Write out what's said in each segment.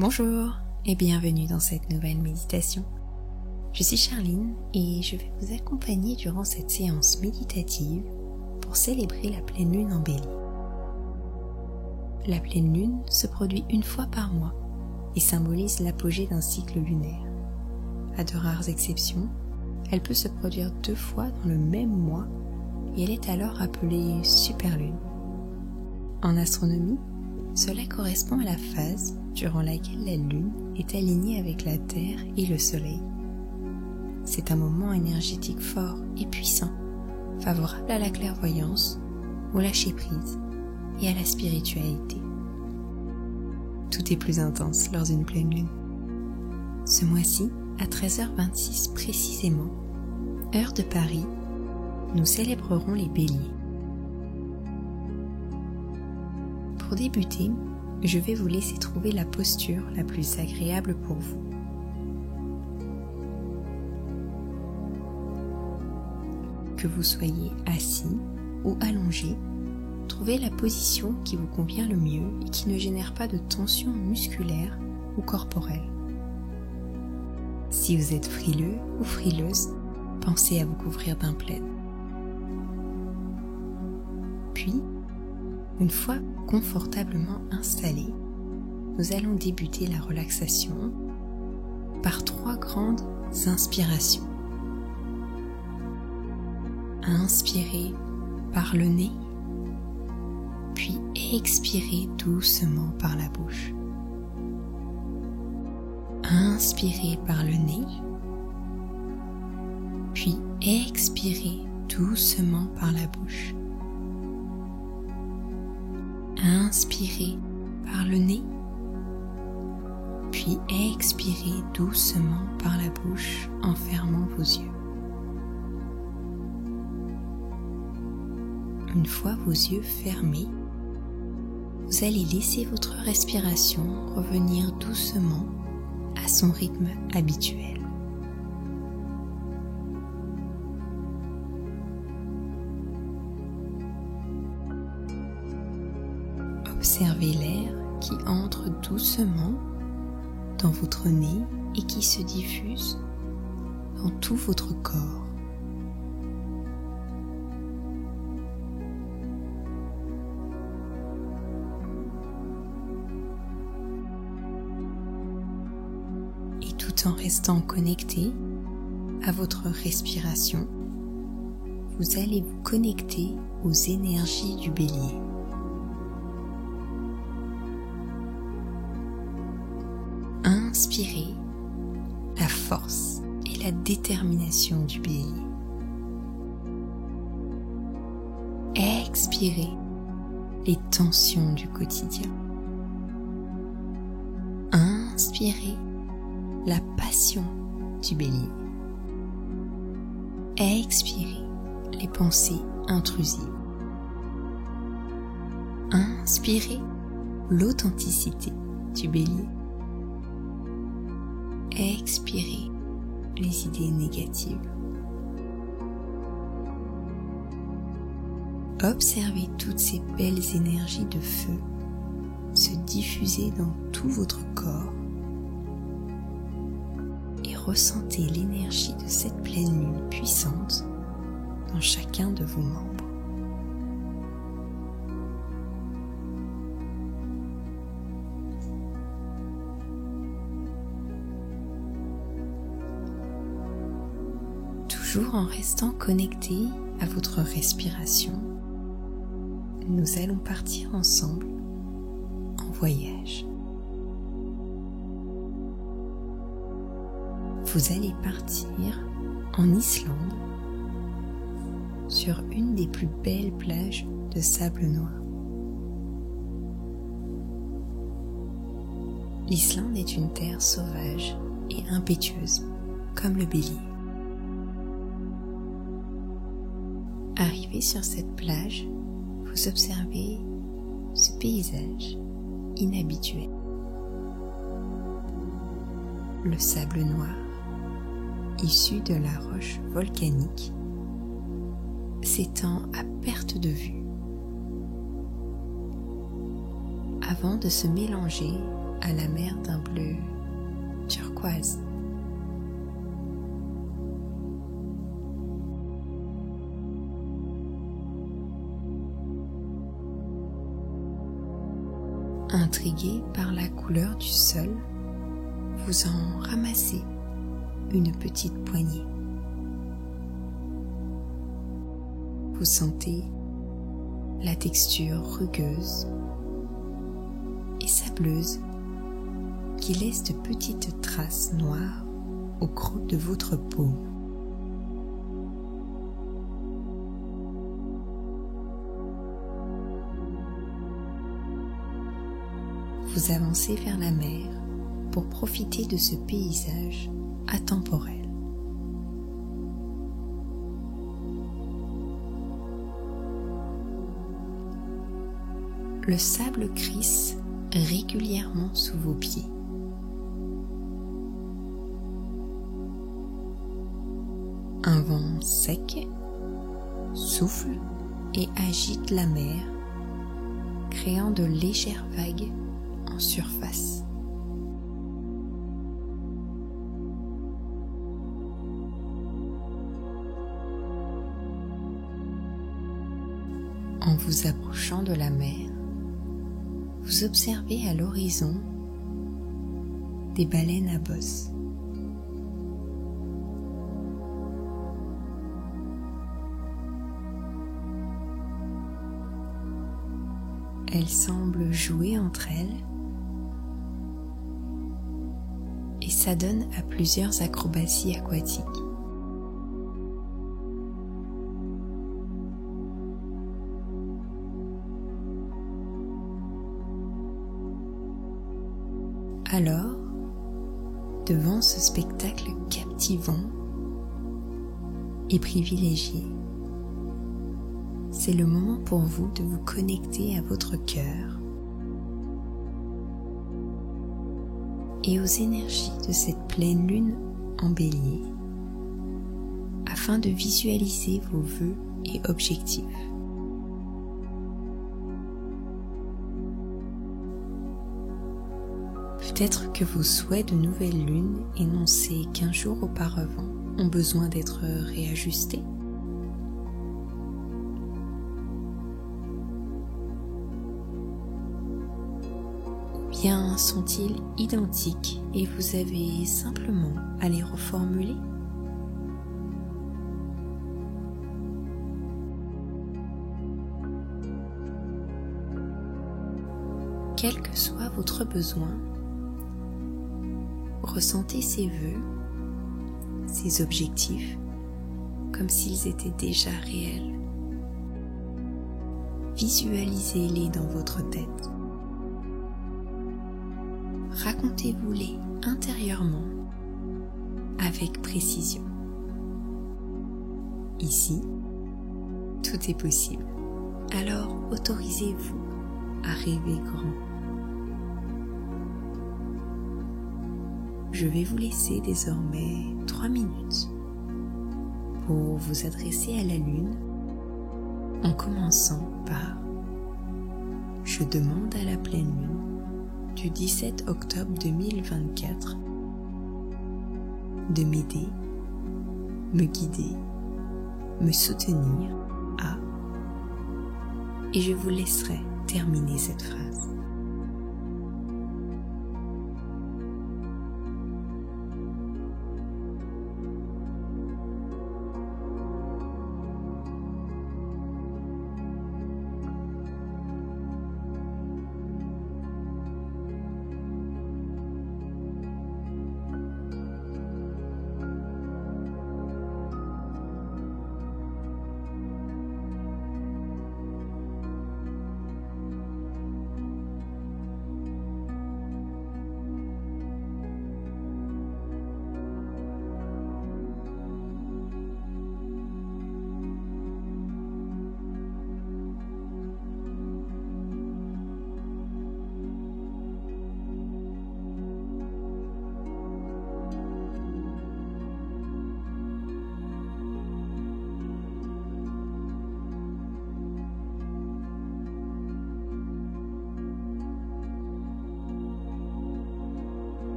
Bonjour et bienvenue dans cette nouvelle méditation. Je suis Charline et je vais vous accompagner durant cette séance méditative pour célébrer la pleine lune en Bélier. La pleine lune se produit une fois par mois et symbolise l'apogée d'un cycle lunaire. À de rares exceptions, elle peut se produire 2 fois dans le même mois et elle est alors appelée superlune. En astronomie, cela correspond à la phase durant laquelle la Lune est alignée avec la Terre et le Soleil. C'est un moment énergétique fort et puissant, favorable à la clairvoyance, au lâcher-prise et à la spiritualité. Tout est plus intense lors d'une pleine lune. Ce mois-ci, à 13h26 précisément, heure de Paris, nous célébrerons les Béliers. Pour débuter, je vais vous laisser trouver la posture la plus agréable pour vous. Que vous soyez assis ou allongé, trouvez la position qui vous convient le mieux et qui ne génère pas de tension musculaire ou corporelle. Si vous êtes frileux ou frileuse, pensez à vous couvrir d'un plaid. Puis, une fois confortablement installé, nous allons débuter la relaxation par 3 grandes inspirations. Inspirez par le nez, puis expirez doucement par la bouche. Inspirez par le nez, puis expirez doucement par la bouche. Inspirez par le nez, puis expirez doucement par la bouche en fermant vos yeux. Une fois vos yeux fermés, vous allez laisser votre respiration revenir doucement à son rythme habituel. Observez l'air qui entre doucement dans votre nez et qui se diffuse dans tout votre corps. Et tout en restant connecté à votre respiration, vous allez vous connecter aux énergies du Bélier. Inspirez la force et la détermination du Bélier. Expirez les tensions du quotidien. Inspirez la passion du Bélier. Expirez les pensées intrusives. Inspirez l'authenticité du Bélier. Expirez les idées négatives. Observez toutes ces belles énergies de feu se diffuser dans tout votre corps et ressentez l'énergie de cette pleine lune puissante dans chacun de vos membres. Toujours en restant connecté à votre respiration, nous allons partir ensemble en voyage. Vous allez partir en Islande sur une des plus belles plages de sable noir. L'Islande est une terre sauvage et impétueuse, comme le Bélier. Arrivé sur cette plage, vous observez ce paysage inhabituel. Le sable noir, issu de la roche volcanique, s'étend à perte de vue, avant de se mélanger à la mer d'un bleu turquoise. Intrigué par la couleur du sol, vous en ramassez une petite poignée. Vous sentez la texture rugueuse et sableuse qui laisse de petites traces noires au creux de votre paume. Vous avancez vers la mer pour profiter de ce paysage atemporel. Le sable crisse régulièrement sous vos pieds. Un vent sec souffle et agite la mer, créant de légères vagues en surface. En vous approchant de la mer, vous observez à l'horizon des baleines à bosse. Elles semblent jouer entre elles et s'adonnent à plusieurs acrobaties aquatiques. Alors, devant ce spectacle captivant et privilégié, c'est le moment pour vous de vous connecter à votre cœur et aux énergies de cette pleine lune en Bélier afin de visualiser vos vœux et objectifs. Peut-être que vos souhaits de nouvelle lune énoncés 15 jours auparavant ont besoin d'être réajustés. Ou bien sont-ils identiques et vous avez simplement à les reformuler? Quel que soit votre besoin, ressentez ces vœux, ces objectifs, comme s'ils étaient déjà réels. Visualisez-les dans votre tête. Racontez-vous-les intérieurement avec précision. Ici, tout est possible. Alors autorisez-vous à rêver grand. Je vais vous laisser désormais 3 minutes pour vous adresser à la Lune en commençant par « Je demande à la pleine Lune du 17 octobre 2024 de m'aider, me guider, me soutenir à… » et je vous laisserai terminer cette phrase.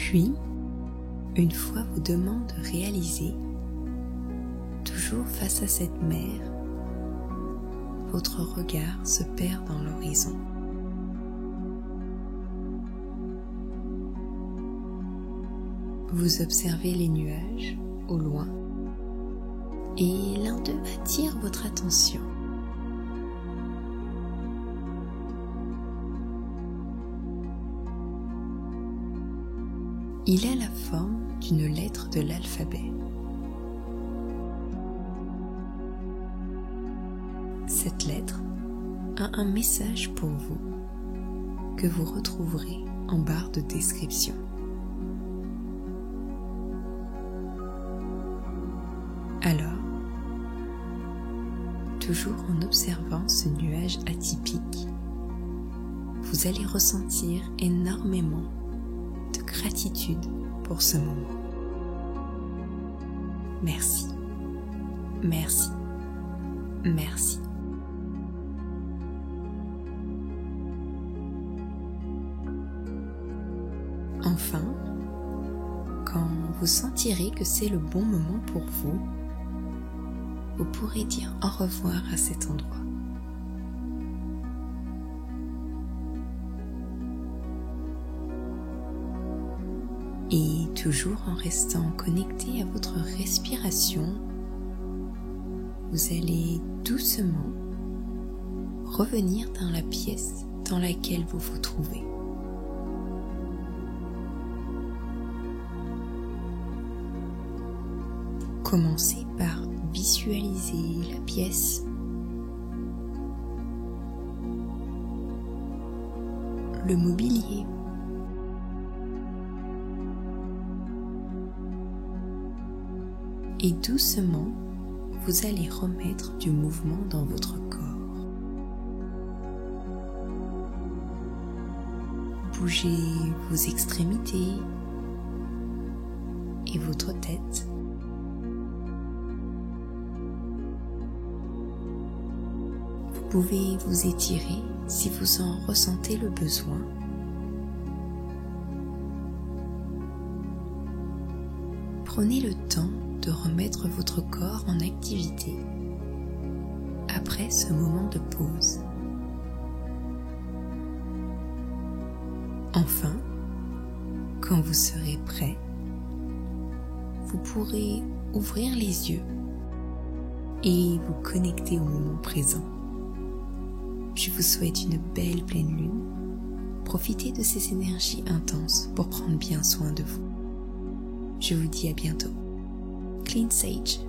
Puis, une fois vos demandes réalisées, toujours face à cette mer, votre regard se perd dans l'horizon. Vous observez les nuages au loin et l'un d'eux attire votre attention. Il a la forme d'une lettre de l'alphabet. Cette lettre a un message pour vous que vous retrouverez en barre de description. Alors, toujours en observant ce nuage atypique, vous allez ressentir énormément de gratitude pour ce moment. Merci, merci, merci. Enfin, quand vous sentirez que c'est le bon moment pour vous, vous pourrez dire au revoir à cet endroit. Et toujours en restant connecté à votre respiration, vous allez doucement revenir dans la pièce dans laquelle vous vous trouvez. Commencez par visualiser la pièce, le mobilier, et doucement, vous allez remettre du mouvement dans votre corps. Bougez vos extrémités et votre tête. Vous pouvez vous étirer si vous en ressentez le besoin. Prenez le temps de remettre votre corps en activité après ce moment de pause. Enfin, quand vous serez prêt, vous pourrez ouvrir les yeux et vous connecter au moment présent. Je vous souhaite une belle pleine lune. Profitez de ces énergies intenses pour prendre bien soin de vous. Je vous dis à bientôt. Clean Sage.